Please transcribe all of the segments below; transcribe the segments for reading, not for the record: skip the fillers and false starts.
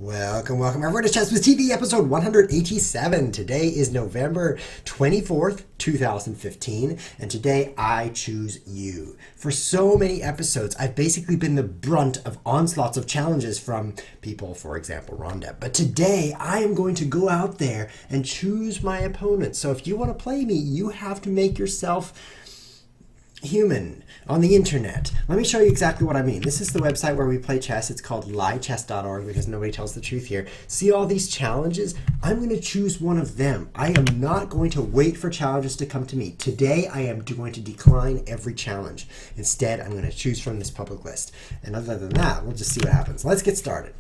Welcome everyone to Chess with TV episode 187. Today is November 24th, 2015, and today I choose you. For so many episodes, I've basically been the brunt of onslaughts of challenges from people, for example, Rondep. But today, I am going to go out there and choose my opponent. So if you want to play me, you have to make yourself human on the internet. Let me show you exactly what I mean. This is the website where we play chess. It's called liechess.org because nobody tells the truth here. See all these challenges? I'm going to choose one of them. I am not going to wait for challenges to come to me. Today, I am going to decline every challenge. Instead, I'm going to choose from this public list. And other than that, we'll just see what happens. Let's get started.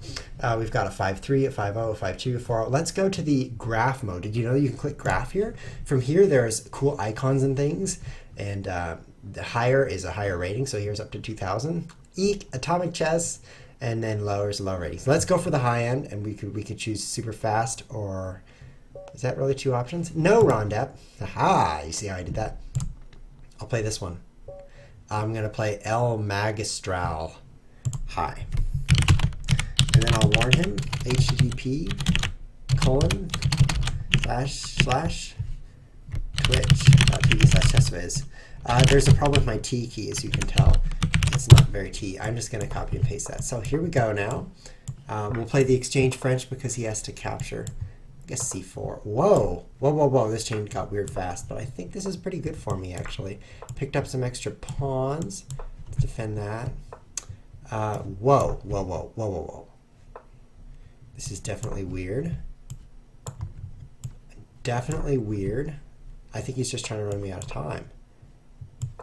We've got a 5-3, a 5-0, a 5-2, a 4-0. Let's go to the graph mode. Did you know you can click graph here? From here, there's cool icons and things. And the higher is a higher rating, so here's up to 2000. Eek, Atomic Chess, and then lower is low rating. So let's go for the high end, and we could choose super fast, or is that really two options? No, Rondep. Aha, you see how I did that? I'll play this one. I'm going to play El Magistral high. And then I'll warn him, http://twitch.tv/chessviz. There's a problem with my T key, as you can tell. It's not very T. I'm just going to copy and paste that. So here we go now. We'll play the exchange French because he has to capture, I guess, C4. Whoa. Whoa, whoa, whoa. This chain got weird fast. But I think this is pretty good for me, actually. Picked up some extra pawns. Let's defend that. Whoa, whoa, whoa, whoa, whoa, whoa. This is definitely weird. Definitely weird. I think he's just trying to run me out of time.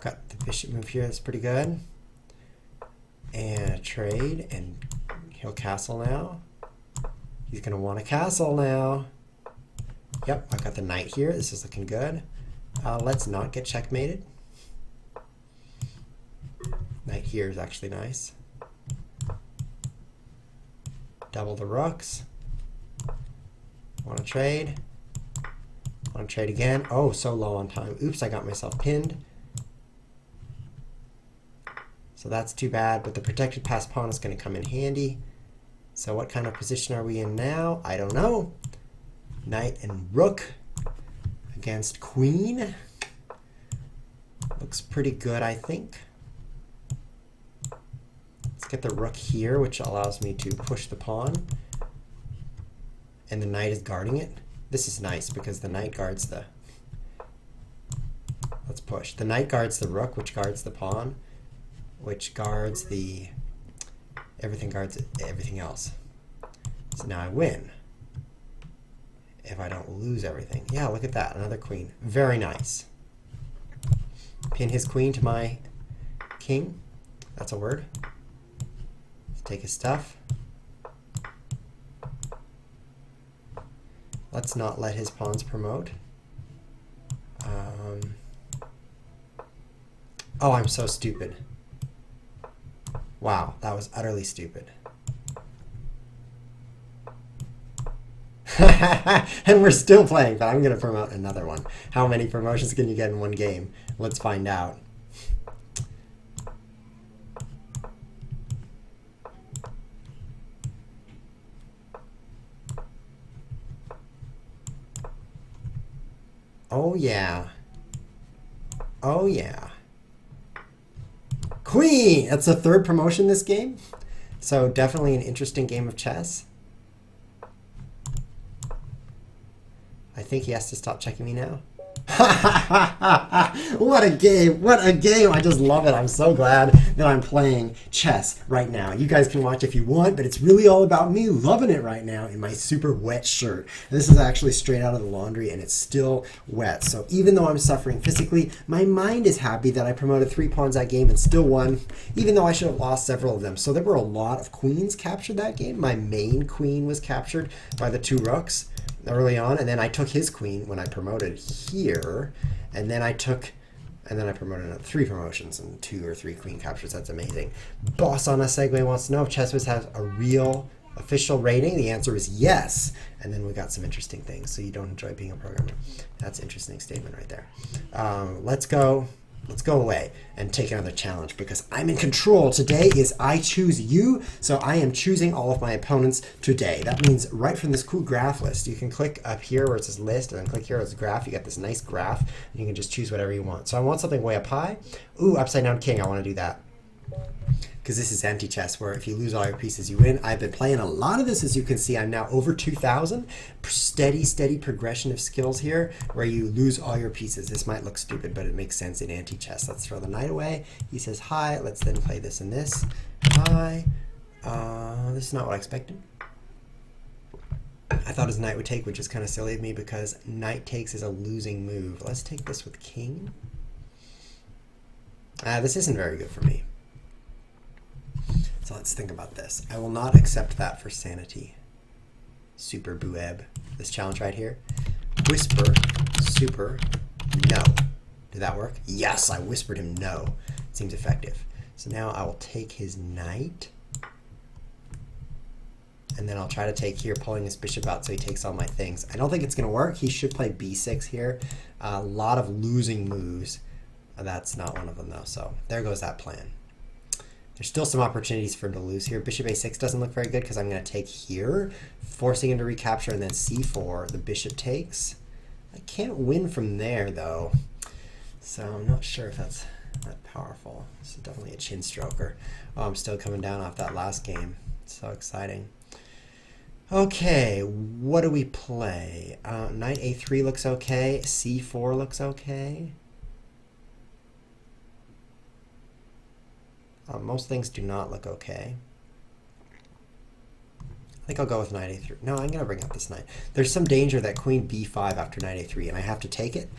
Got the bishop move here, that's pretty good. And a trade, and he'll castle now. He's going to want a castle now. Yep, I've got the knight here. This is looking good. Let's not get checkmated. Knight here is actually nice. Double the rooks. Want to trade? Want to trade again? Oh, so low on time. Oops, I got myself pinned. So that's too bad, but the protected passed pawn is going to come in handy. So what kind of position are we in now? I don't know. Knight and rook against queen. Looks pretty good, I think. Let's get the rook here, which allows me to push the pawn. And the knight is guarding it. This is nice because the knight guards the... Let's push. The knight guards the rook, which guards the pawn, which guards the... Everything guards everything else. So now I win. If I don't lose everything. Yeah, look at that. Another queen. Very nice. Pin his queen to my king. That's a word. Let's take his stuff. Let's not let his pawns promote. Oh, I'm so stupid. Wow, that was utterly stupid. And we're still playing, but I'm going to promote another one. How many promotions can you get in one game? Let's find out. Oh, yeah. Oh, yeah. Queen! That's the third promotion this game. So definitely an interesting game of chess. I think he has to stop checking me now. What a game. What a game. I just love it. I'm so glad that I'm playing chess right now. You guys can watch if you want, but it's really all about me loving it right now in my super wet shirt. And this is actually straight out of the laundry and it's still wet. So even though I'm suffering physically, my mind is happy that I promoted 3 pawns that game and still won, even though I should have lost several of them. So there were a lot of queens captured that game. My main queen was captured by the 2 rooks early on, and then I took his queen when I promoted here, and then I promoted 3 promotions and 2 or 3 queen captures. That's amazing. Boss on a Segway wants to know if ChessWiz has a real official rating. The answer is yes. And then we got some interesting things. So you don't enjoy being a programmer. That's an interesting statement right there. Let's go let's go away and take another challenge because I'm in control. Today is I choose you, so I am choosing all of my opponents today. That means right from this cool graph list, you can click up here where it says list and then click here where it says graph. You got this nice graph and you can just choose whatever you want. So I want something way up high. Ooh, upside down king, I want to do that. Because this is empty chess where if you lose all your pieces, you win. I've been playing a lot of this, as you can see. I'm now over 2,000. Steady progression of skills here where you lose all your pieces. This might look stupid, but it makes sense in anti-chess. Let's throw the knight away. He says hi. Let's then play this and this. Hi. This is not what I expected. I thought his knight would take, which is kind of silly of me because knight takes is a losing move. Let's take this with king. This isn't very good for me. So let's think about this. I will not accept that for sanity. Super Bueb. This challenge right here. Whisper, super, no. Did that work? Yes, I whispered him no. It seems effective. So now I will take his knight. And then I'll try to take here, pulling his bishop out so he takes all my things. I don't think it's going to work. He should play b6 here. A lot of losing moves. That's not one of them though. So there goes that plan. There's still some opportunities for him to lose here. Bishop a6 doesn't look very good because I'm going to take here, forcing him to recapture, and then c4. The bishop takes. I can't win from there, though. So I'm not sure if that's that powerful. This is definitely a chin stroker. Oh, I'm still coming down off that last game. So exciting. Okay, what do we play? Knight a3 looks okay. c4 looks okay. Most things do not look okay. I think I'll go with knight a3. No, I'm going to bring up this knight. There's some danger that queen b5 after knight a3, and I have to take it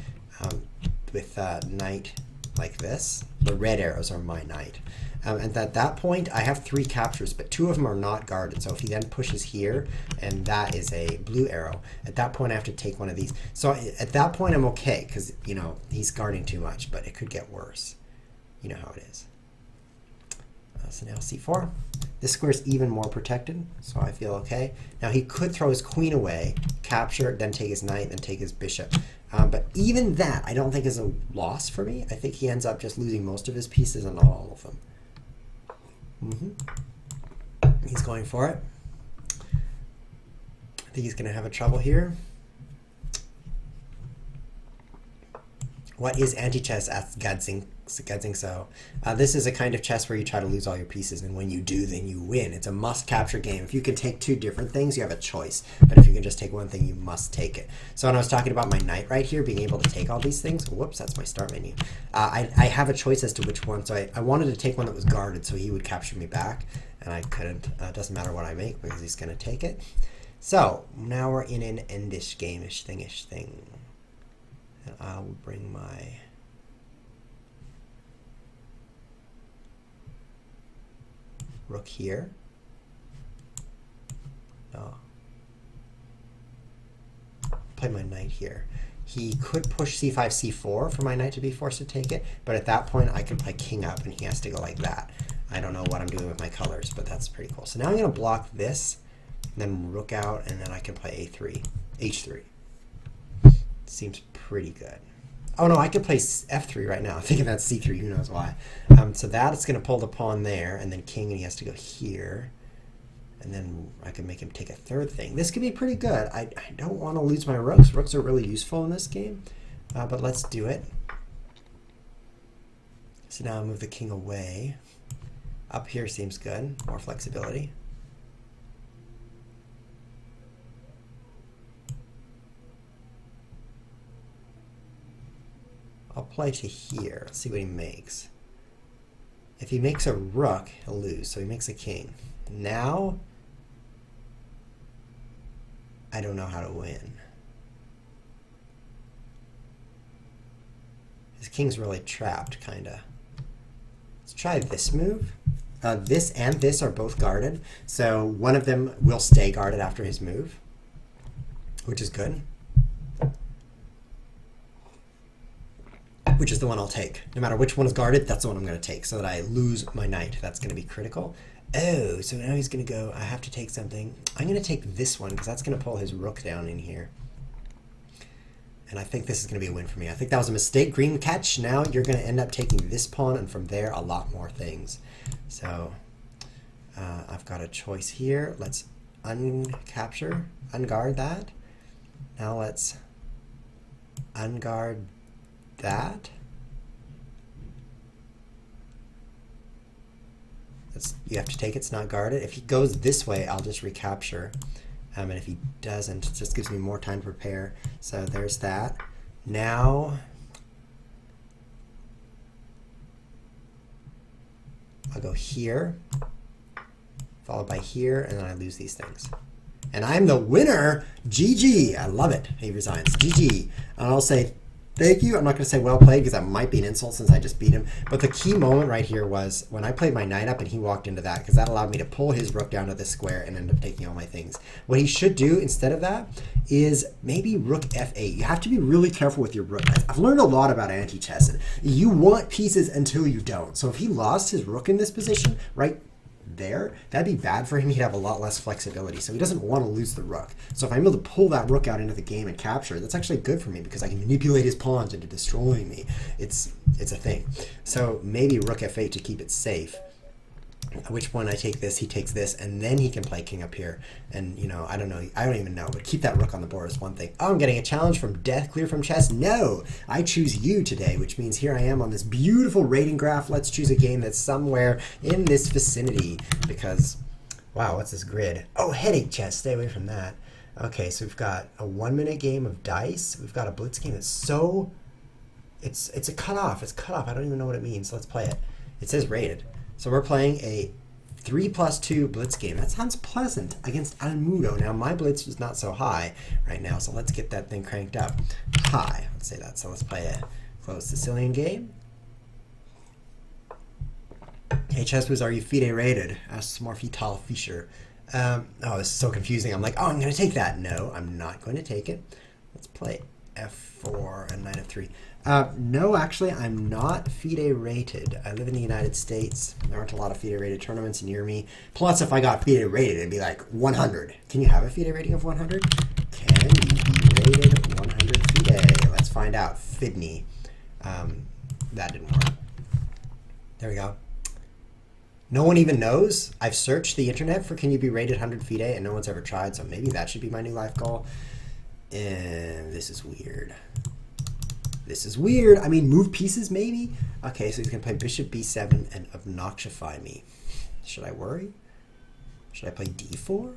with knight like this. The red arrows are my knight. And at that point, I have 3 captures, but 2 of them are not guarded. So if he then pushes here, and that is a blue arrow, at that point I have to take one of these. So at that point I'm okay, because you know he's guarding too much, but it could get worse. You know how it is. So now c4. This square is even more protected, so I feel okay. Now he could throw his queen away, capture, then take his knight, then take his bishop. But even that I don't think is a loss for me. I think he ends up just losing most of his pieces and not all of them. He's going for it. I think he's going to have a trouble here. What is anti-chess? Asks Gadzing So. This is a kind of chess where you try to lose all your pieces, and when you do, then you win. It's a must-capture game. If you can take 2 different things, you have a choice. But if you can just take one thing, you must take it. So when I was talking about my knight right here, being able to take all these things, whoops, that's my start menu. I have a choice as to which one. So I wanted to take one that was guarded so he would capture me back, and I couldn't. It doesn't matter what I make because he's going to take it. So now we're in an endish game-ish thingish thing. And I will bring my rook here. Oh. Play my knight here. He could push c5, c4 for my knight to be forced to take it, but at that point I could play king up and he has to go like that. I don't know what I'm doing with my colors, but that's pretty cool. So now I'm going to block this, then rook out, and then I can play a3, h3. Seems pretty good. Oh no, I could play f3 right now. I'm thinking that's c3, who knows why. So that's going to pull the pawn there, and then king, and he has to go here. And then I can make him take a third thing. This could be pretty good. I don't want to lose my rooks. Rooks are really useful in this game, but let's do it. So now I'll move the king away. Up here seems good, more flexibility. I'll play to here. Let's see what he makes. If he makes a rook, he'll lose. So he makes a king. Now, I don't know how to win. His king's really trapped, kind of. Let's try this move. This and this are both guarded. So one of them will stay guarded after his move, which is good. Which is the one I'll take. No matter which one is guarded, that's the one I'm going to take so that I lose my knight. That's going to be critical. Oh, so now he's going to go, I have to take something. I'm going to take this one because that's going to pull his rook down in here. And I think this is going to be a win for me. I think that was a mistake. Green catch. Now you're going to end up taking this pawn, and from there, a lot more things. So I've got a choice here. Let's uncapture, unguard that. Now let's unguard that. You have to take it. It's not guarded. If he goes this way, I'll just recapture. And if he doesn't, it just gives me more time to prepare. So there's that. Now I'll go here, followed by here, and then I lose these things. And I'm the winner. GG. I love it. He resigns. GG. And I'll say thank you. I'm not going to say well played because that might be an insult since I just beat him. But the key moment right here was when I played my knight up and he walked into that, because that allowed me to pull his rook down to this square and end up taking all my things. What he should do instead of that is maybe rook f8. You have to be really careful with your rook. I've learned a lot about anti-chess. You want pieces until you don't. So if he lost his rook in this position, right there, that'd be bad for him. He'd have a lot less flexibility, so he doesn't want to lose the rook. So if I'm able to pull that rook out into the game and capture, that's actually good for me because I can manipulate his pawns into destroying me. It's a thing. So maybe rook f8 to keep it safe. At which point I take this, he takes this, and then he can play king up here. And, you know, I don't know. I don't even know. But keep that rook on the board is one thing. Oh, I'm getting a challenge from Death Clear from Chess. No! I choose you today, which means here I am on this beautiful rating graph. Let's choose a game that's somewhere in this vicinity because, wow, what's this grid? Oh, Headache Chess. Stay away from that. Okay, so we've got a 1-minute game of dice. We've got a blitz game that's so... It's a cutoff. It's cutoff. I don't even know what it means. So let's play it. It says rated. So we're playing a 3+2 blitz game. That sounds pleasant against Almudo. Now my blitz is not so high right now, so let's get that thing cranked up high. Let's say that. So let's play a closed Sicilian game. Hey Chesswiz, are you FIDE rated? Asks Morphital Fischer. Oh, this is so confusing. I'm like, oh, I'm going to take that. No, I'm not going to take it. Let's play f4 and knight f3. No, actually, I'm not FIDE rated. I live in the United States. There aren't a lot of FIDE rated tournaments near me. Plus, if I got FIDE rated, it'd be like 100. Can you have a FIDE rating of 100? Can you be rated 100 FIDE? Let's find out. FIDNY. That didn't work. There we go. No one even knows. I've searched the internet for can you be rated 100 FIDE, and no one's ever tried, so maybe that should be my new life goal. And this is weird. This is weird. I mean, move pieces, maybe? Okay, so he's going to play bishop b7 and obnoxify me. Should I worry? Should I play d4?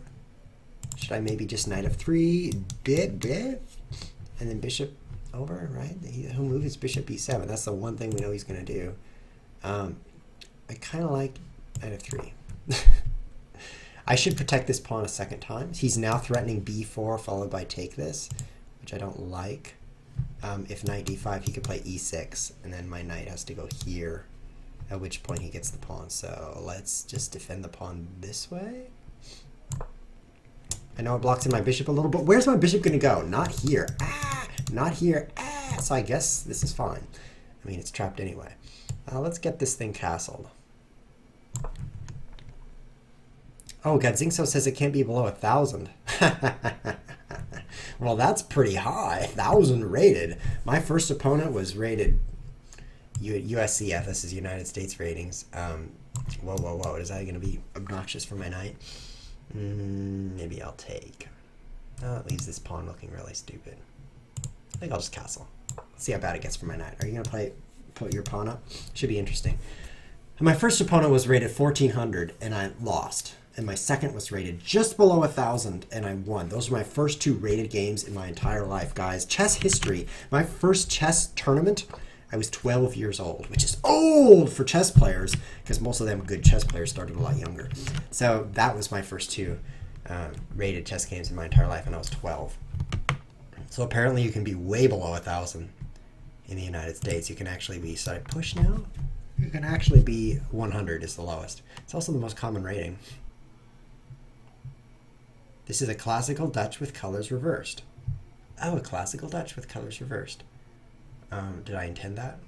Should I maybe just knight f3, and then bishop over, right? He'll move his bishop b7. That's the one thing we know he's going to do. I kind of like knight f3. I should protect this pawn a second time. He's now threatening b4 followed by take this, which I don't like. If knight d5, he could play e6, and then my knight has to go here, at which point he gets the pawn. So let's just defend the pawn this way. I know it blocks in my bishop a little, but where's my bishop going to go? Not here. Ah! Not here. Ah! So I guess this is fine. I mean, it's trapped anyway. Let's get this thing castled. Oh, Gadzingso says it can't be below 1,000. Well, that's pretty high. 1,000 rated. My first opponent was rated USCF. This is United States ratings. Whoa. Is that going to be obnoxious for my knight? Maybe I'll take. It leaves this pawn looking really stupid. I think I'll just castle. Let's see how bad it gets for my knight. Are you going to put your pawn up? Should be interesting. And my first opponent was rated 1,400, and I lost. And my second was rated just below 1,000, and I won. Those were my first 2 rated games in my entire life, guys. Chess history. My first chess tournament, I was 12 years old, which is old for chess players, because most of them good chess players started a lot younger. So that was my first 2 rated chess games in my entire life, and I was 12. So apparently you can be way below 1,000 in the United States. You can actually be, so I push now? You can actually be 100 is the lowest. It's also the most common rating. This is a classical Dutch with colors reversed. Oh, a classical Dutch with colors reversed. Did I intend that?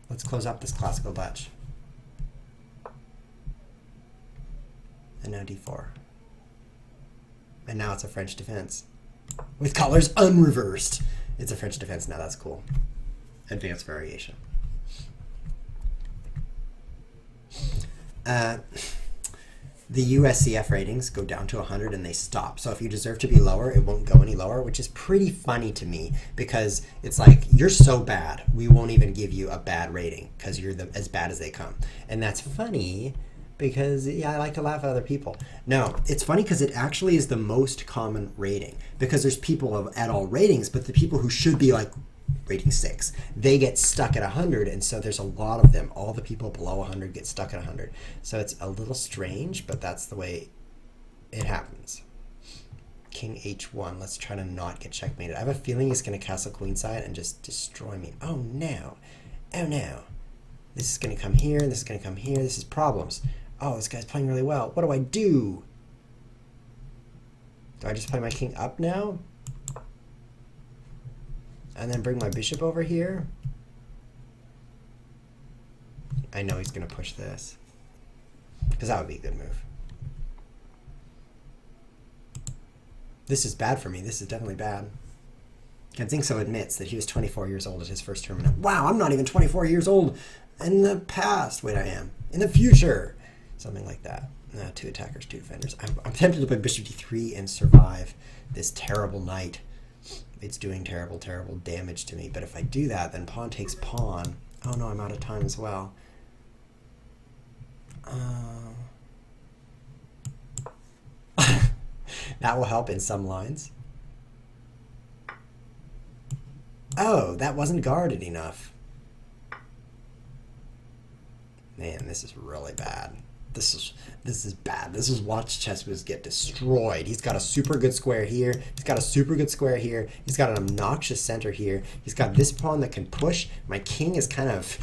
Let's close up this classical Dutch. And now d4. And now it's a French defense. with colors unreversed. It's a French defense now. That's cool. Advanced variation. The USCF ratings go down to 100 and they stop. So if you deserve to be lower, it won't go any lower, which is pretty funny to me because it's like, you're so bad, we won't even give you a bad rating because you're as bad as they come. And that's funny because, yeah, I like to laugh at other people. No, it's funny because it actually is the most common rating because there's people at all ratings, but the people who should be like rating 6, they get stuck at 100, and so there's a lot of them. All the people below 100 get stuck at 100. So it's a little strange, but that's the way it happens. King h1. Let's try to not get checkmated. I have a feeling he's going to castle queenside and just destroy me. Oh no. Oh no. This is going to come here, this is going to come here. This is problems. Oh, this guy's playing really well. What do I do? Do I just play my king up now? And then bring my bishop over here? I know he's going to push this. Because that would be a good move. This is bad for me. This is definitely bad. Kancingso admits that he was 24 years old at his first tournament. Wow, I'm not even 24 years old in the past. Wait, I am. In the future. Something like that. 2 attackers, 2 defenders. I'm tempted to play bishop d3 and survive this terrible knight. It's doing terrible, terrible damage to me. But if I do that, then pawn takes pawn. Oh no, I'm out of time as well. That will help in some lines. Oh, that wasn't guarded enough. Man, this is really bad. This is bad. This is watch chess moves get destroyed. He's got a super good square here. He's got a super good square here. He's got an obnoxious center here. He's got this pawn that can push. My king is kind of...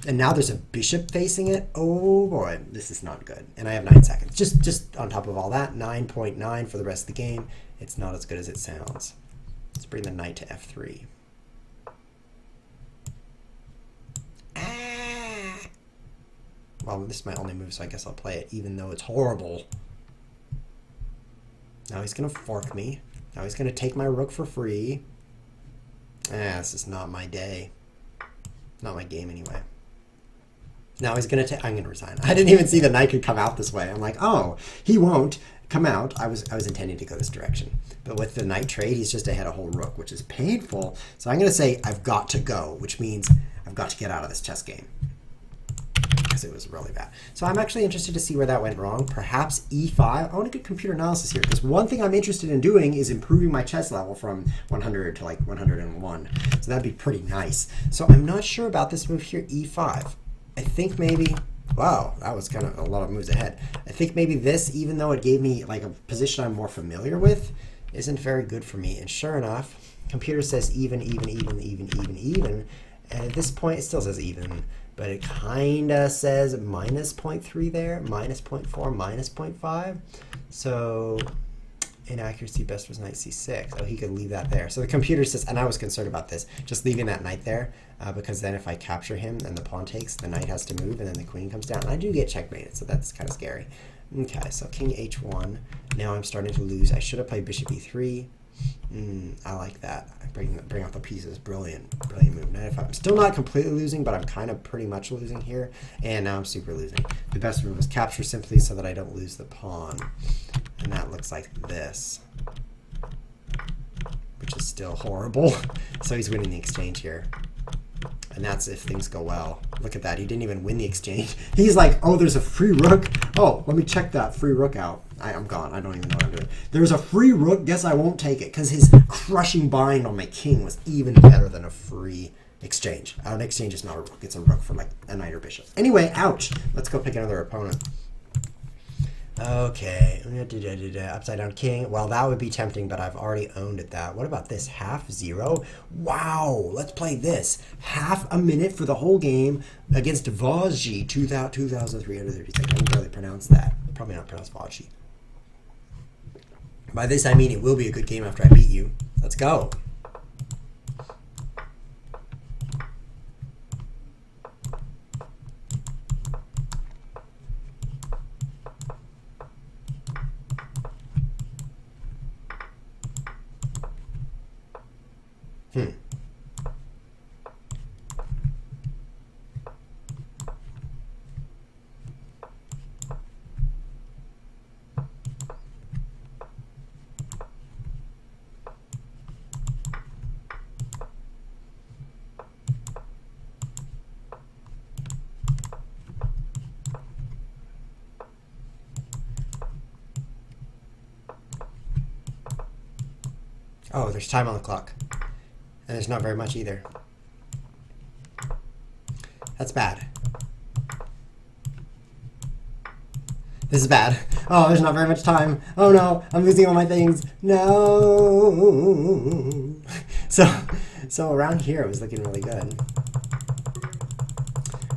And now there's a bishop facing it. Oh boy, this is not good. And I have 9 seconds. Just on top of all that, 9.9 for the rest of the game. It's not as good as it sounds. Let's bring the knight to f3. Well, this is my only move, so I guess I'll play it, even though it's horrible. Now he's going to fork me. Now he's going to take my rook for free. This is not my day. Not my game, anyway. Now he's going to take... I'm going to resign. I didn't even see the knight could come out this way. I'm like, oh, he won't come out. I was intending to go this direction. But with the knight trade, he's just ahead a whole rook, which is painful. So I'm going to say I've got to go, which means I've got to get out of this chess game. Because it was really bad. So I'm actually interested to see where that went wrong. Perhaps e5. I want to get computer analysis here because one thing I'm interested in doing is improving my chess level from 100 to like 101. So that'd be pretty nice. So I'm not sure about this move here, e5. I think maybe, wow, that was kind of a lot of moves ahead. I think maybe this, even though it gave me like a position I'm more familiar with, isn't very good for me. And sure enough, computer says even. And at this point, it still says even. But it kind of says minus 0.3 there, minus 0.4, minus 0.5. So inaccuracy best was knight c6. Oh, he could leave that there. So the computer says, and I was concerned about this, just leaving that knight there, because then if I capture him and the pawn takes, the knight has to move, and then the queen comes down. And I do get checkmated, so that's kind of scary. Okay, so king h1. Now I'm starting to lose. I should have played bishop e3. I like that. Bring out the pieces. Brilliant move. Knight f5. I'm still not completely losing, but I'm kind of pretty much losing here. And now I'm super losing. The best move is capture simply so that I don't lose the pawn. And that looks like this, which is still horrible. So he's winning the exchange here. And that's if things go well. Look at that. He didn't even win the exchange. He's like, oh, there's a free rook. Oh, let me check that free rook out. I'm gone. I don't even know what I'm doing. There's a free rook. Guess I won't take it because his crushing bind on my king was even better than a free exchange. An exchange is not a rook. It's a rook for like a knight or bishop. Anyway, ouch. Let's go pick another opponent. Okay, upside down king. Well, that would be tempting, but I've already owned at that. What about this? 0.5? Wow, let's play this. Half a minute for the whole game against Vosji, 2,336. I can barely pronounce that. Probably not pronounce Vosji. By this, I mean it will be a good game after I beat you. Let's go. Hmm. Oh, there's time on the clock. And there's not very much either. That's bad. This is bad. Oh, there's not very much time. Oh no, I'm losing all my things. No. So around here it was looking really good.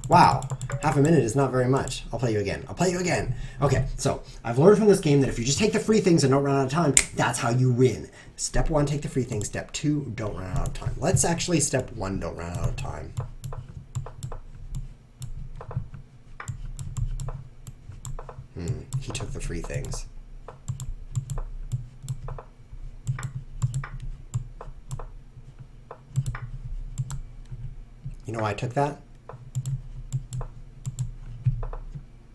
Wow, half a minute is not very much. I'll play you again. I'll play you again. Okay, so I've learned from this game that if you just take the free things and don't run out of time, that's how you win. Step 1, take the free things. Step 2, don't run out of time. Let's actually step 1, don't run out of time. He took the free things. You know why I took that?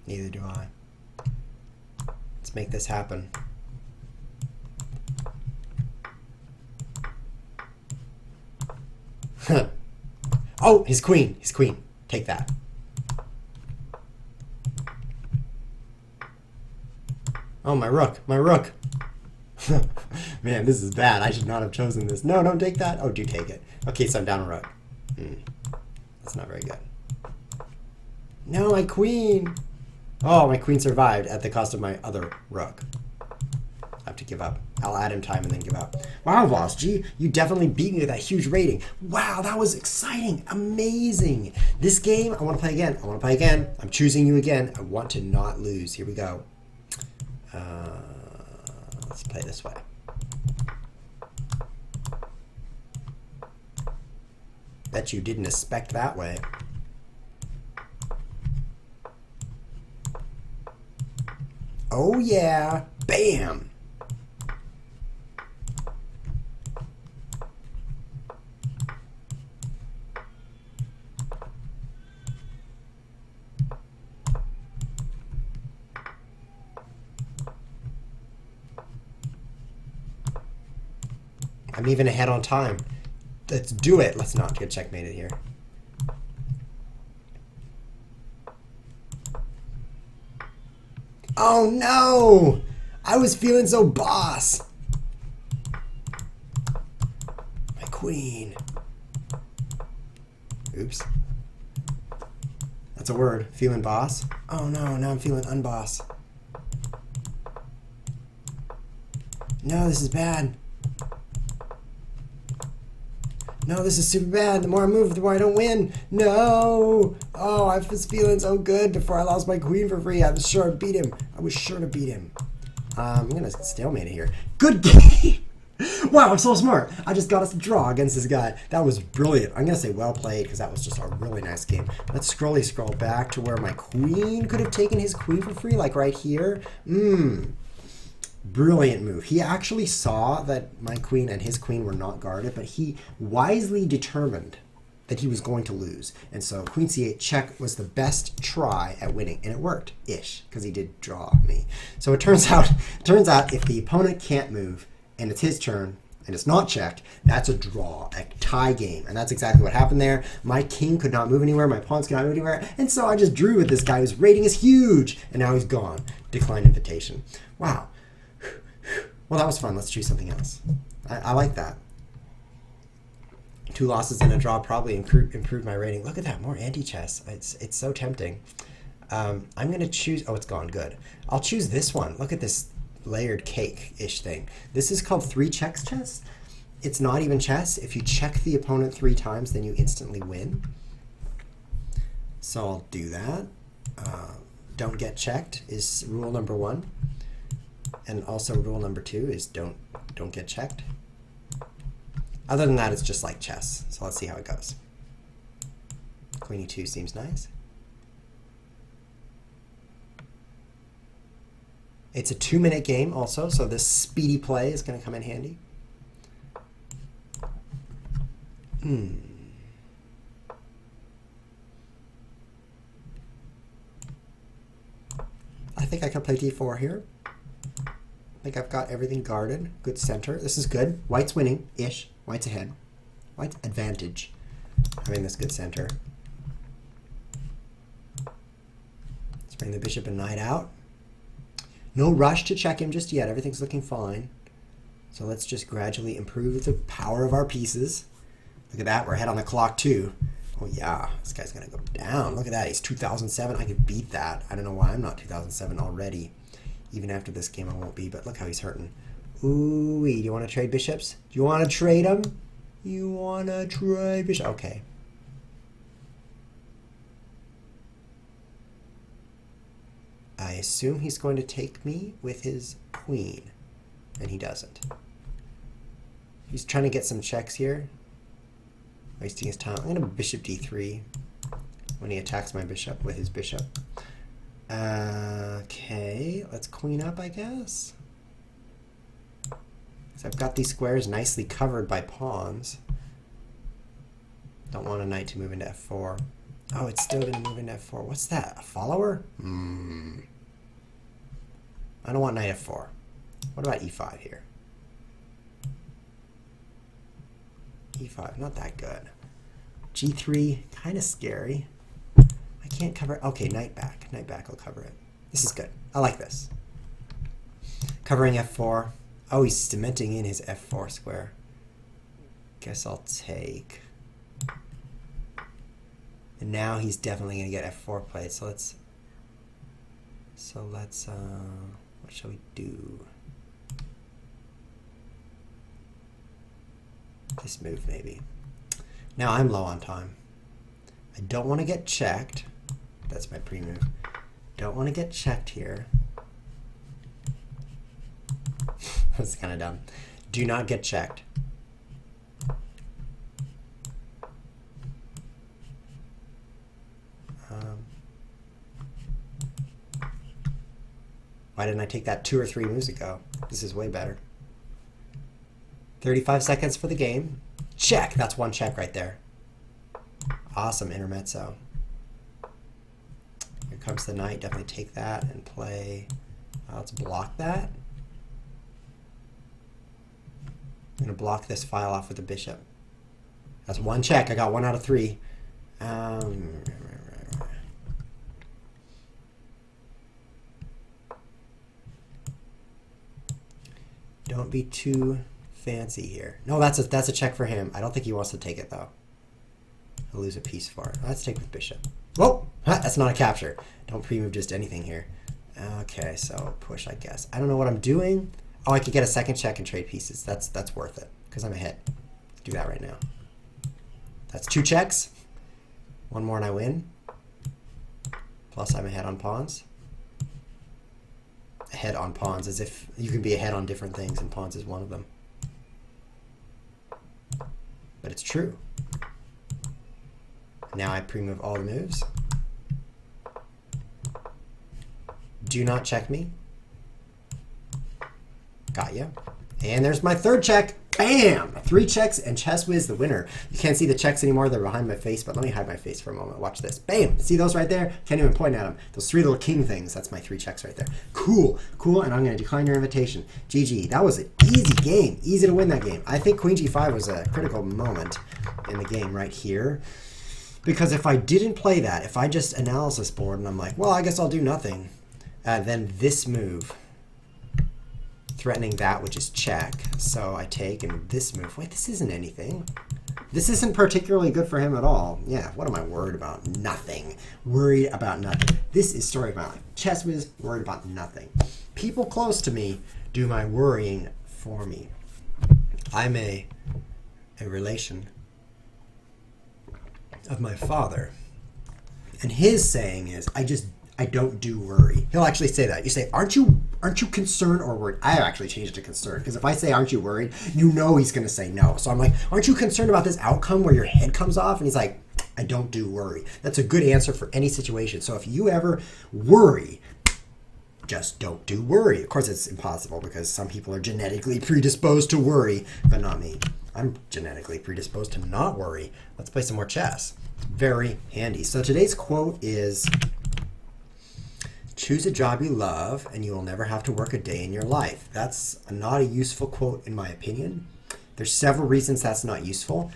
Neither do I. Let's make this happen. Oh, his queen. His queen. Take that. Oh, my rook. My rook. Man, this is bad. I should not have chosen this. No, don't take that. Oh, do take it. Okay, so I'm down a rook. That's not very good. No, my queen. Oh, my queen survived at the cost of my other rook. I have to give up. I'll add him time and then give up. Wow, Boss G, you definitely beat me with that huge rating. Wow, that was exciting. Amazing. This game, I want to play again. I want to play again. I'm choosing you again. I want to not lose. Here we go. Let's play this way. Bet you didn't expect that way. Oh yeah, bam! I'm even ahead on time. Let's do it. Let's not get checkmated here. Oh no! I was feeling so boss. My queen. Oops. That's a word. Feeling boss. Oh no, now I'm feeling unboss. No, this is bad. No, this is super bad. The more I move, the more I don't win. No! Oh, I was feeling so good before I lost my queen for free. I was sure to beat him. I was sure to beat him. I'm going to stalemate it here. Good game! Wow, I'm so smart. I just got us a draw against this guy. That was brilliant. I'm going to say well played because that was just a really nice game. Let's scroll back to where my queen could have taken his queen for free, like right here. Brilliant move. He actually saw that my queen and his queen were not guarded, but he wisely determined that he was going to lose. And so queen c8 check was the best try at winning, and it worked ish because he did draw me. So it turns out if the opponent can't move and it's his turn and it's not checked, that's a draw, a tie game. And that's exactly what happened there. My king could not move anywhere, my pawns could not move anywhere, and so I just drew with this guy whose rating is huge, and now he's gone. Declined invitation. Wow. Well, that was fun. Let's choose something else. I like that. 2 losses and a draw probably improved my rating. Look at that, more anti-chess. It's so tempting. I'm going to choose... Oh, it's gone. Good. I'll choose this one. Look at this layered cake-ish thing. This is called 3 checks chess. It's not even chess. If you check the opponent 3 times, then you instantly win. So I'll do that. Don't get checked is rule number 1. And also rule number 2 is don't get checked. Other than that, it's just like chess. So let's see how it goes. Queen e2 seems nice. It's a 2-minute game also, so this speedy play is going to come in handy. I think I can play d4 here. I think I've got everything guarded. Good center. This is good. White's winning-ish. White's ahead. White's advantage. Having this good center. Let's bring the bishop and knight out. No rush to check him just yet. Everything's looking fine. So let's just gradually improve the power of our pieces. Look at that. We're ahead on the clock too. Oh yeah, this guy's going to go down. Look at that. He's 2007. I could beat that. I don't know why I'm not 2007 already. Even after this game I won't be, but look how he's hurting. Ooh, do you want to trade bishops? Do you want to trade them? You want to trade bishop? Okay. I assume he's going to take me with his queen, and he doesn't. He's trying to get some checks here. Wasting his time. I'm going to bishop d3 when he attacks my bishop with his bishop. Okay, let's queen up, I guess. So I've got these squares nicely covered by pawns. Don't want a knight to move into f4. Oh, it's still going to move into f4. What's that? A follower? I don't want knight f4. What about e5 here? e5, not that good. g3, kind of scary. I can't cover it. Okay, knight back. Knight back will cover it. This is good. I like this. Covering f4. Oh, he's cementing in his f4 square. Guess I'll take. And now he's definitely going to get f4 played. So let's what shall we do? This move maybe. Now I'm low on time. I don't want to get checked. That's my pre-move. Don't want to get checked here. That's kind of dumb. Do not get checked. Why didn't I take that 2 or 3 moves ago? This is way better. 35 seconds for the game. Check. That's one check right there. Awesome intermezzo. Here comes the knight. Definitely take that and play. Let's block that. I'm going to block this file off with the bishop. That's one check. I got 1 out of 3. Don't be too fancy here. No, that's a check for him. I don't think he wants to take it though. He'll lose a piece for it. Let's take with bishop. Whoa! That's not a capture. Don't pre-move just anything here. Okay, so push, I guess. I don't know what I'm doing. Oh, I could get a second check and trade pieces. That's worth it because I'm ahead. Let's do that right now. That's 2 checks. 1 more and I win. Plus I'm ahead on pawns. Ahead on pawns, as if you can be ahead on different things and pawns is one of them. But it's true. Now I pre-move all the moves. Do not check me. Got ya. And there's my 3rd check. Bam! 3 checks and ChessWhiz the winner. You can't see the checks anymore. They're behind my face, but let me hide my face for a moment. Watch this. Bam! See those right there? Can't even point at them. Those 3 little king things. That's my 3 checks right there. Cool. Cool, and I'm going to decline your invitation. GG. That was an easy game. Easy to win that game. I think Queen G5 was a critical moment in the game right here. Because if I didn't play that, if I just analysis board and I'm like, well, I guess I'll do nothing, then this move, threatening that, which is check. So I take, and this move, wait, this isn't anything. This isn't particularly good for him at all. Yeah, what am I worried about? Nothing. Worried about nothing. This is story of my life. ChessWhiz, worried about nothing. People close to me do my worrying for me. I'm a relation of my father. And his saying is, I don't do worry. He'll actually say that. You say, aren't you concerned or worried? I actually changed it to concerned, because if I say, aren't you worried, you know he's going to say no. So I'm like, aren't you concerned about this outcome where your head comes off? And he's like, I don't do worry. That's a good answer for any situation. So if you ever worry, just don't do worry. Of course, it's impossible because some people are genetically predisposed to worry, but not me. I'm genetically predisposed to not worry. Let's play some more chess. Very handy. So today's quote is, choose a job you love and you will never have to work a day in your life. That's not a useful quote in my opinion. There's several reasons that's not useful.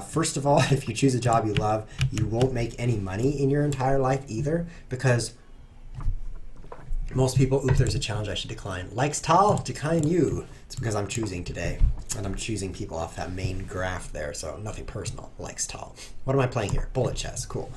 First of all, if you choose a job you love, you won't make any money in your entire life either, because most people, oops, there's a challenge I should decline. Likes Tal, decline you. It's because I'm choosing today, and I'm choosing people off that main graph there, so nothing personal. Likes Tal. What am I playing here? Bullet chess, cool.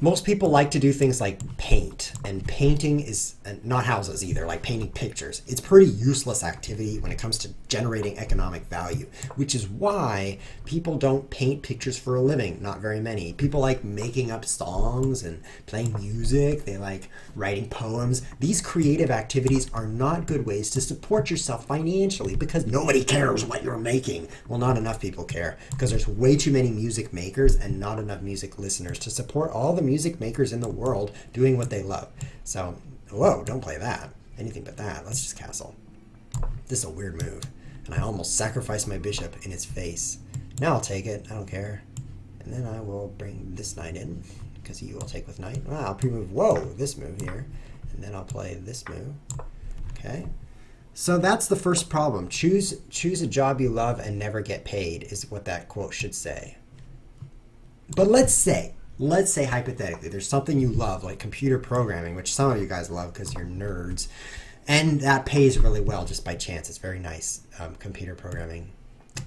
Most people like to do things like paint, and painting is not houses either, like painting pictures. It's pretty useless activity when it comes to generating economic value, which is why people don't paint pictures for a living, not very many. People like making up songs and playing music, they like writing poems. These creative activities are not good ways to support yourself financially because nobody cares what you're making. Well, not enough people care because there's way too many music makers and not enough music listeners to support all the music makers in the world doing what they love. So, whoa, don't play that. Anything but that. Let's just castle. This is a weird move. And I almost sacrificed my bishop in its face. Now I'll take it. I don't care. And then I will bring this knight in because you will take with knight. Well, I'll pre-move, whoa, this move here. And then I'll play this move. Okay. So that's the first problem. Choose a job you love and never get paid is what that quote should say. But let's say hypothetically, there's something you love, like computer programming, which some of you guys love because you're nerds, and that pays really well just by chance. It's very nice. Computer programming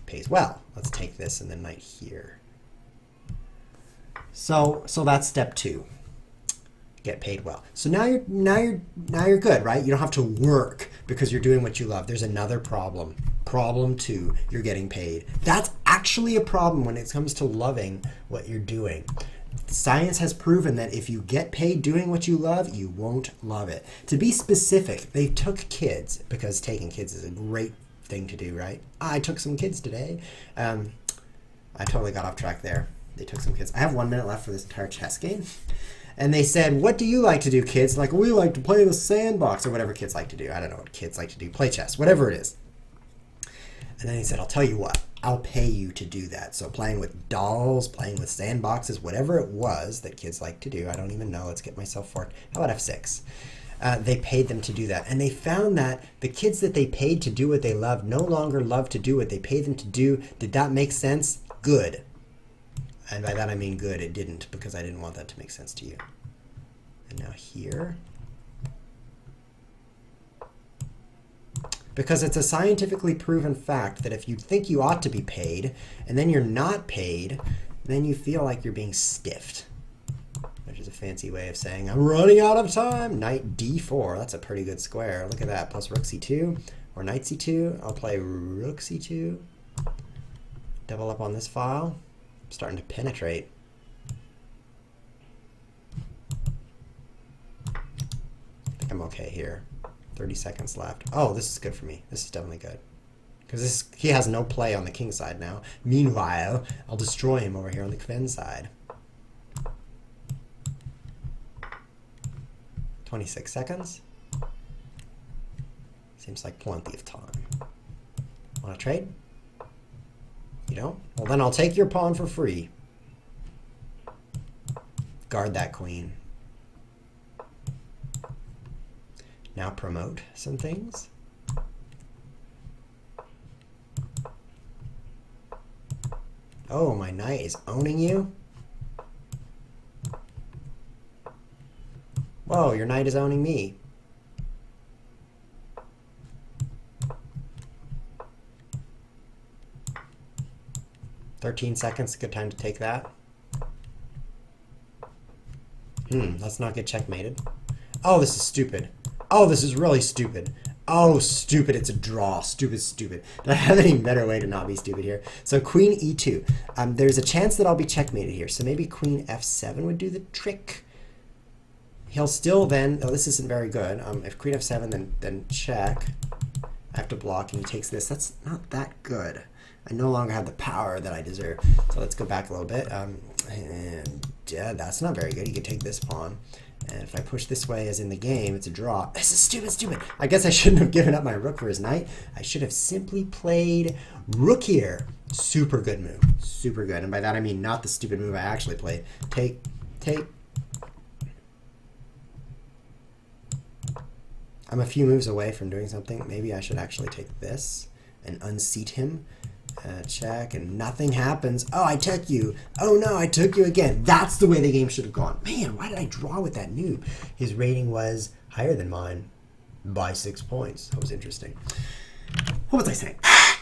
pays well. Let's take this and then knight here. So that's step 2. Get paid well. So now you're good, right? You don't have to work because you're doing what you love. There's another problem. Problem 2, you're getting paid. That's actually a problem when it comes to loving what you're doing. Science has proven that if you get paid doing what you love, you won't love it. To be specific, they took kids, because taking kids is a great thing to do, right? I took some kids today. I totally got off track there. They took some kids. I have 1 minute left for this entire chess game. And they said, what do you like to do, kids? Like, we like to play in the sandbox, or whatever kids like to do. I don't know what kids like to do. Play chess, whatever it is. And then he said, I'll tell you what, I'll pay you to do that. So playing with dolls, playing with sandboxes, whatever it was that kids like to do, I don't even know. Let's get myself forward. How about F6? They paid them to do that. And they found that the kids that they paid to do what they love no longer love to do what they paid them to do. Did that make sense? Good. And by that I mean good. It didn't, because I didn't want that to make sense to you. And now here. Because it's a scientifically proven fact that if you think you ought to be paid, and then you're not paid, then you feel like you're being stiffed. Which is a fancy way of saying, I'm running out of time. Knight d4, that's a pretty good square. Look at that, plus rook c2, or knight c2. I'll play rook c2. Double up on this file. I'm starting to penetrate. I think I'm okay here. 30 seconds left. Oh, this is good for me. This is definitely good. Because he has no play on the king side now. Meanwhile, I'll destroy him over here on the queen side. 26 seconds. Seems like plenty of time. Want to trade? You don't? Well, then I'll take your pawn for free. Guard that queen. Now promote some things. Oh, my knight is owning you? Whoa, your knight is owning me. $13, good time to take that. Let's not get checkmated. Oh, this is stupid. Oh, this is really stupid. Oh, stupid, it's a draw. Stupid, stupid. Do I have any better way to not be stupid here? So queen e2. There's a chance that I'll be checkmated here. So maybe queen f7 would do the trick. He'll still then, oh, this isn't very good. If queen f7, then check. I have to block and he takes this. That's not that good. I no longer have the power that I deserve. So let's go back a little bit. And yeah, that's not very good. You can take this pawn. And if I push this way as in the game, it's a draw. This is stupid, stupid. I guess I shouldn't have given up my rook for his knight. I should have simply played rook here. Super good move. Super good. And by that I mean not the stupid move I actually played. Take, take. I'm a few moves away from doing something. Maybe I should actually take this and unseat him. Check, and nothing happens. Oh, I took you. Oh no, I took you again. That's the way the game should have gone. Man, why did I draw with that noob? His rating was higher than mine by 6 points. That was interesting. What was I saying?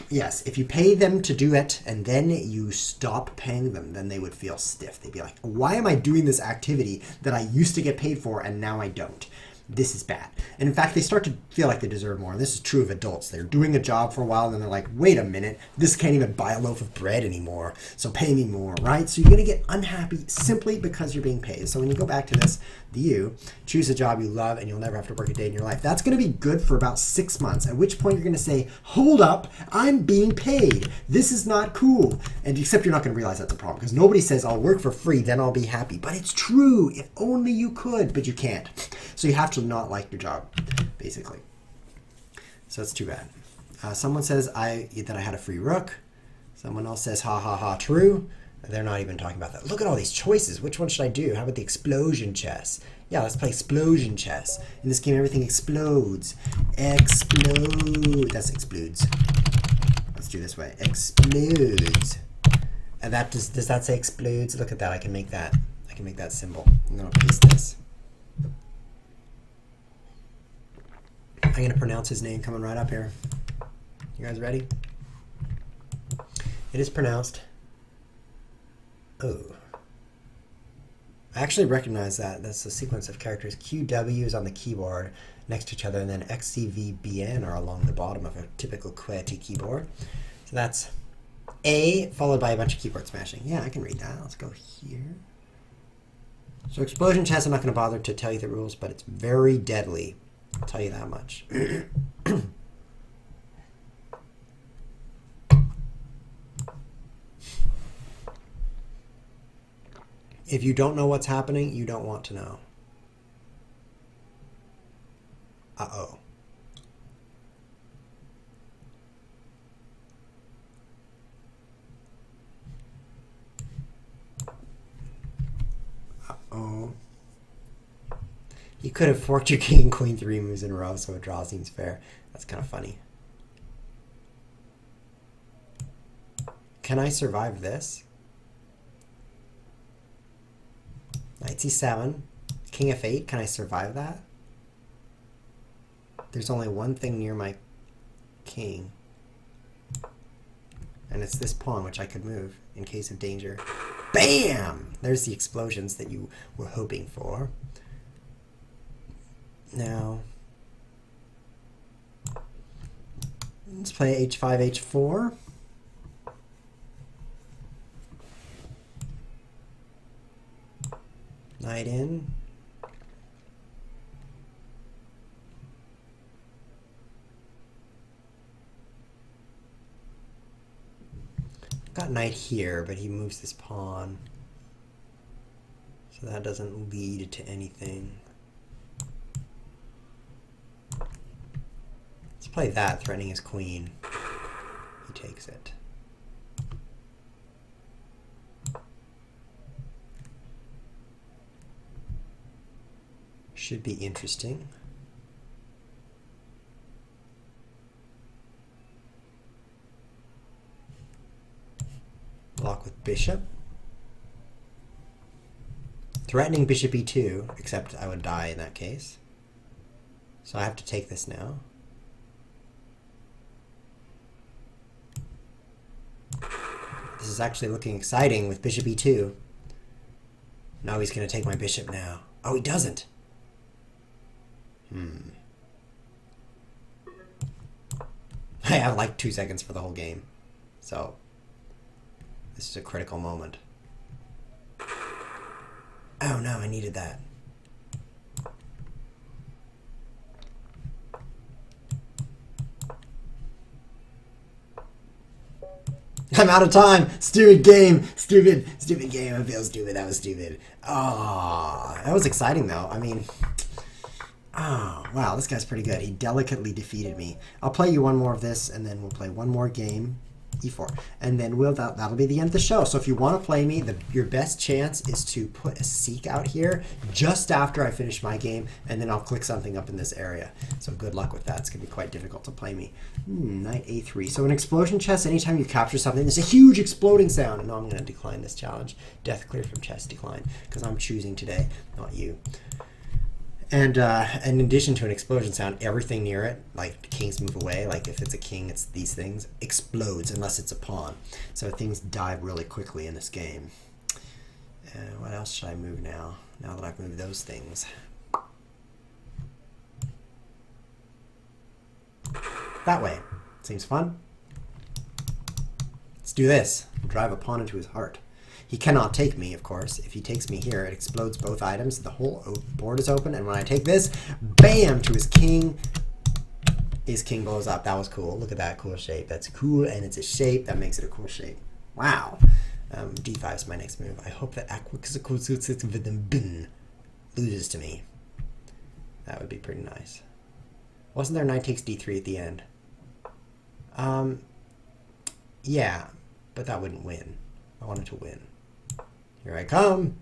Yes, if you pay them to do it and then you stop paying them, then they would feel stiff. They'd be like, why am I doing this activity that I used to get paid for and now I don't? This is bad. And in fact, they start to feel like they deserve more. And this is true of adults. They're doing a job for a while and then they're like, wait a minute, this can't even buy a loaf of bread anymore. So pay me more, right? So you're going to get unhappy simply because you're being paid. So when you go back to this, you choose a job you love and you'll never have to work a day in your life. That's going to be good for about 6 months, at which point you're going to say, hold up, I'm being paid. This is not cool. And except you're not going to realize that's a problem because nobody says I'll work for free, then I'll be happy. But it's true. If only you could, but you can't. So you have to not like your job, basically. So it's too bad. Someone says that I had a free rook. Someone else says, ha, ha, ha, true. They're not even talking about that. Look at all these choices. Which one should I do? How about the explosion chess? Yeah, let's play explosion chess. In this game, everything explodes. Explode. That's explodes. Let's do this way. Explodes. And that does that say explodes? Look at that. I can make that. I can make that symbol. I'm going to paste this. I'm going to pronounce his name coming right up here. You guys ready? It is pronounced. Oh. I actually recognize that. That's a sequence of characters. QW is on the keyboard next to each other, and then XCVBN are along the bottom of a typical QWERTY keyboard. So that's A followed by a bunch of keyboard smashing. Yeah, I can read that. Let's go here. So explosion chess, I'm not going to bother to tell you the rules, but it's very deadly. I'll tell you that much. If you don't know what's happening, you don't want to know. Uh-oh. Uh-oh. You could have forked your king and queen 3 moves in a row, so a draw seems fair. That's kind of funny. Can I survive this? Knight c7, king f8. Can I survive that? There's only one thing near my king. And it's this pawn, which I could move in case of danger. Bam! There's the explosions that you were hoping for. Now, let's play h5, h4. Knight in. Got knight here, but he moves this pawn. So that doesn't lead to anything. Let's play that, threatening his queen. He takes it. Should be interesting. Block with bishop. Threatening bishop e2, except I would die in that case. So I have to take this now. This is actually looking exciting with bishop e2. Now he's going to take my bishop now. Oh, he doesn't. I have like 2 seconds for the whole game. So this is a critical moment. Oh no, I needed that. I'm out of time. Stupid game. Stupid game. I feel stupid. That was stupid. Oh, that was exciting though. I mean, oh, wow, this guy's pretty good. He delicately defeated me. I'll play you one more of this, and then we'll play one more game, e4. And then that'll be the end of the show. So if you want to play me, your best chance is to put a seek out here just after I finish my game, and then I'll click something up in this area. So good luck with that. It's going to be quite difficult to play me. Knight a3. So an explosion chest, anytime you capture something, there's a huge exploding sound. And no, I'm going to decline this challenge. Death cleared from chest, decline, because I'm choosing today, not you. And in addition to an explosion sound, everything near it, like kings move away, like if it's a king, it's these things, explodes unless it's a pawn. So things die really quickly in this game. What else should I move now that I've moved those things? That way. Seems fun. Let's do this. Drive a pawn into his heart. He cannot take me, of course. If he takes me here, it explodes both items. The whole board is open. And when I take this, bam, to his king blows up. That was cool. Look at that cool shape. That's cool, and it's a shape. That makes it a cool shape. Wow. D5 is my next move. I hope that loses to me. That would be pretty nice. Wasn't there knight takes d3 at the end? Yeah, but that wouldn't win. I wanted to win. Here I come.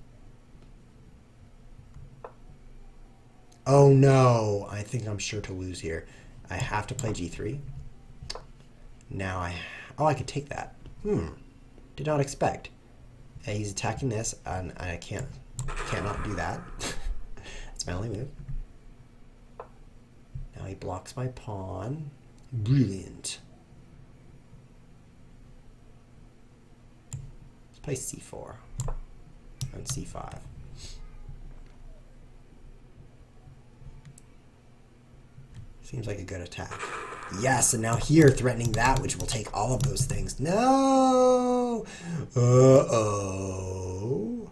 Oh no, I think I'm sure to lose here. I have to play g3. Now I could take that. Did not expect. He's attacking this, and I cannot do that. That's my only move. Now he blocks my pawn. Brilliant. Let's play c4 and c5. Seems like a good attack. Yes, and now here threatening that, which will take all of those things. No! Uh-oh.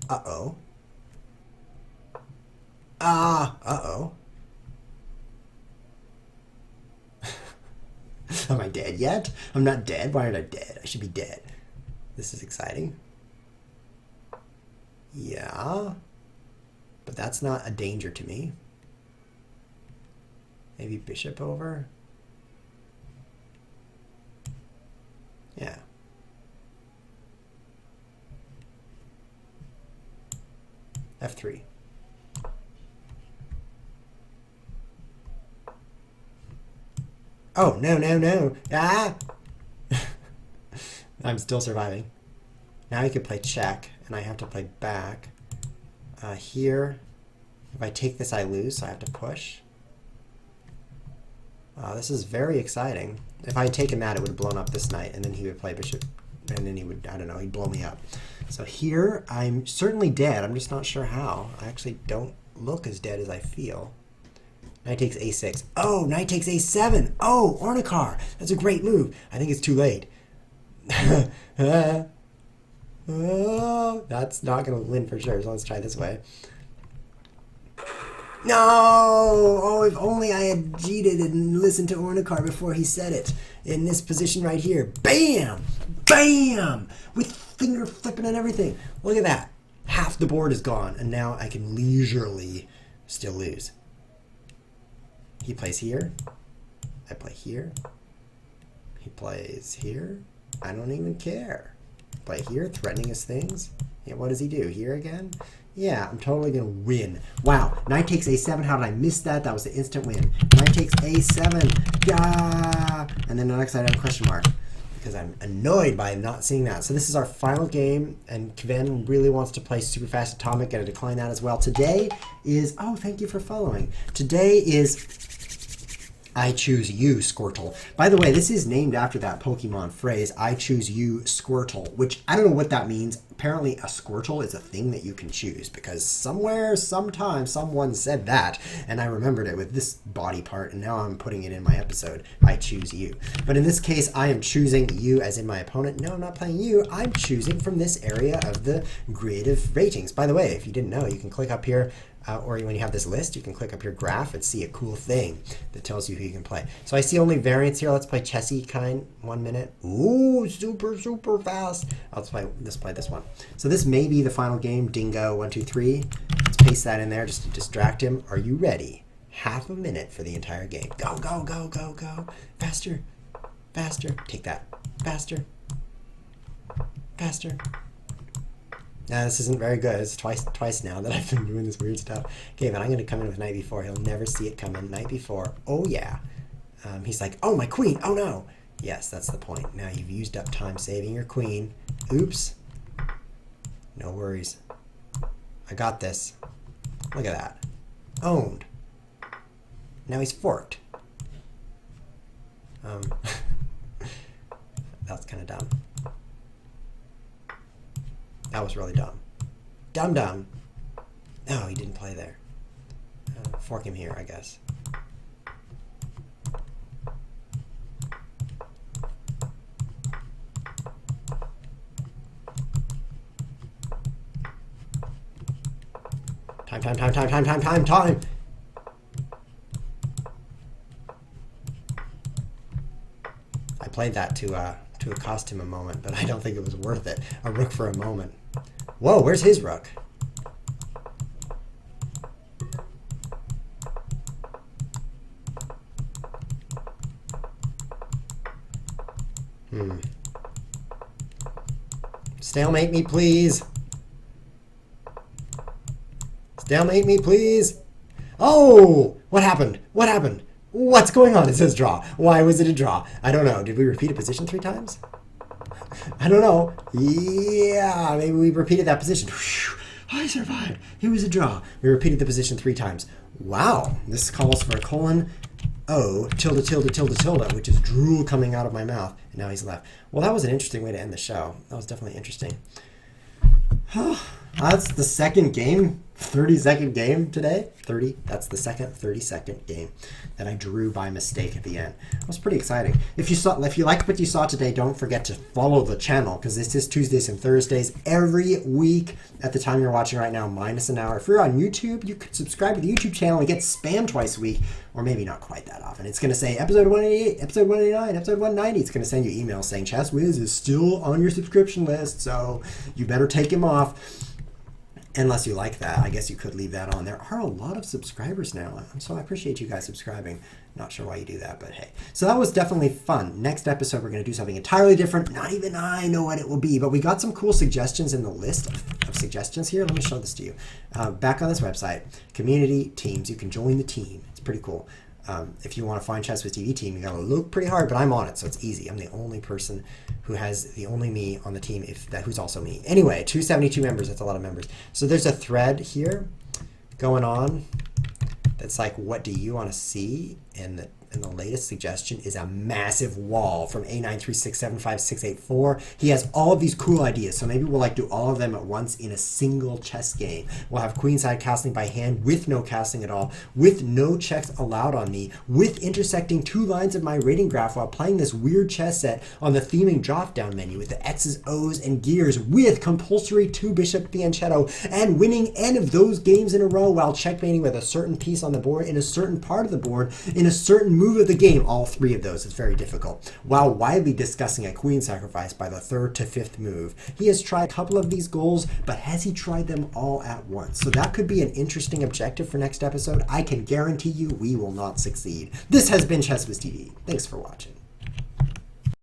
Uh-oh. Uh-oh. Am I dead yet? I'm not dead. Why aren't I dead? I should be dead. This is exciting. Yeah. But that's not a danger to me. Maybe bishop over? Yeah. F3. Oh, no, no, no. Ah! I'm still surviving. Now he could play check, and I have to play back. Here, if I take this, I lose, so I have to push. This is very exciting. If I had taken that, it would have blown up this knight, and then he would play bishop, and then he would, I don't know, he'd blow me up. So here, I'm certainly dead. I'm just not sure how. I actually don't look as dead as I feel. Knight takes a6. Oh, knight takes a7. Oh, Ornikar. That's a great move. I think it's too late. Oh, that's not going to win for sure, so let's try this way. No! Oh, if only I had cheated and listened to Ornikar before he said it. In this position right here. Bam! Bam! With finger flipping and everything. Look at that. Half the board is gone, and now I can leisurely still lose. He plays here. I play here. He plays here. I don't even care. Play here, threatening his things. Yeah, what does he do? Here again? Yeah, I'm totally going to win. Wow, knight takes a7. How did I miss that? That was the instant win. Knight takes a7. Yeah! And then the next I have a question mark because I'm annoyed by not seeing that. So this is our final game, and Kven really wants to play Super Fast Atomic. Gotta decline that as well. Today is... Oh, thank you for following. Today is... I choose you, Squirtle. By the way, this is named after that Pokemon phrase, I choose you, Squirtle, which I don't know what that means. Apparently a Squirtle is a thing that you can choose because somewhere, sometime, someone said that, and I remembered it with this body part, and now I'm putting it in my episode, I choose you. But in this case, I am choosing you as in my opponent. No, I'm not playing you. I'm choosing from this area of the grid of ratings. By the way, if you didn't know, you can click up here. or when you have this list, you can click up your graph and see a cool thing that tells you who you can play. So I see only variants here. Let's play Chessy Kind 1 minute. Ooh, super fast. Let's play this one. So this may be the final game, Dingo 1 2 3. Let's paste that in there just to distract him. Are you ready? Half a minute for the entire game. Go. Faster. Take that. Faster. Now this isn't very good. It's twice now that I've been doing this weird stuff. Okay, but I'm going to come in with knight b4. He'll never see it coming. Knight b4. Oh yeah. He's like, oh, my queen. Oh no. Yes, that's the point. Now you've used up time saving your queen. Oops. No worries. I got this. Look at that. Owned. Now he's forked. That's kind of dumb. That was really dumb. Dumb. No, he didn't play there. Fork him here, I guess. Time. I played that to accost him a moment, but I don't think it was worth it. A rook for a moment. Whoa, where's his rook? Stalemate me, please. Stalemate me, please. Oh, what happened? What's going on? It says draw. Why was it a draw? I don't know. Did we repeat a position 3 times? I don't know. Yeah, maybe we repeated that position. Whew, I survived. It was a draw. We repeated the position 3 times. Wow. This calls for a colon O tilde, which is drool coming out of my mouth. And now he's left. Well, that was an interesting way to end the show. That was definitely interesting. That's the second game, 30-second game today. 30, that's the second 30-second game that I drew by mistake at the end. It was pretty exciting. If you liked what you saw today, don't forget to follow the channel, because this is Tuesdays and Thursdays every week at the time you're watching right now, minus an hour. If you're on YouTube, you could subscribe to the YouTube channel and get spam twice a week, or maybe not quite that often. It's going to say episode 188, episode 189, episode 190. It's going to send you emails saying ChessWiz is still on your subscription list, so you better take him off. Unless you like that, I guess you could leave that on. There are a lot of subscribers now, so I appreciate you guys subscribing. Not sure why you do that, but hey. So that was definitely fun. Next episode, we're going to do something entirely different. Not even I know what it will be, but we got some cool suggestions in the list of suggestions here. Let me show this to you. Back on this website, community teams. You can join the team. It's pretty cool. If you want to find ChessWiz TV team, you got to look pretty hard, but I'm on it, so it's easy. I'm the only person who has the only me on the team who's also me. Anyway, 272 members, that's a lot of members. So there's a thread here going on that's like, what do you want to see? And the latest suggestion is a massive wall from A936756884. He has all of these cool ideas, so maybe we'll do all of them at once in a single chess game. We'll have queenside castling by hand with no castling at all, with no checks allowed on me, with intersecting 2 lines of my rating graph while playing this weird chess set on the theming drop-down menu with the X's, O's, and gears, with compulsory 2-bishop fianchetto, and winning n of those games in a row while checkmating with a certain piece on the board, in a certain part of the board, in a certain move of the game, all 3 of those. It's very difficult. While widely discussing a queen sacrifice by the 3rd to 5th move, he has tried a couple of these goals, but has he tried them all at once? So that could be an interesting objective for next episode. I can guarantee you we will not succeed. This has been ChessWiz TV. Thanks for watching.